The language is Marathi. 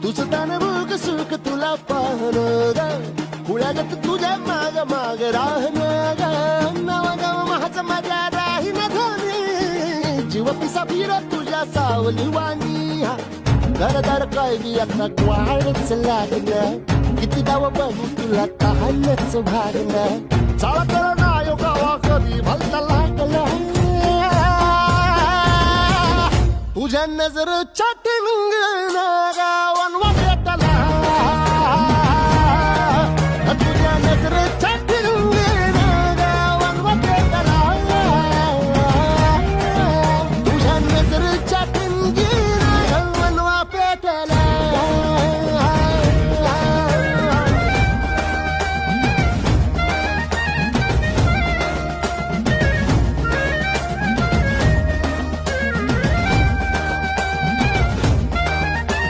तुझं तान भूक सुख तुला पाहणं ग, कुळ्यागत तुझ्या माग माग राहणं ग. नवा गाव माझं माझ्या राहीन धनी, जीव पिसा फिर तुझ्या सावली वाणी. घरदार काय बी आता वाळच लागलं, किती दाव बघू तुला तहानच भागलं. चाळ कर नायो गावा कधी भलता लागला, तुझ्या नजरच्या टिंगण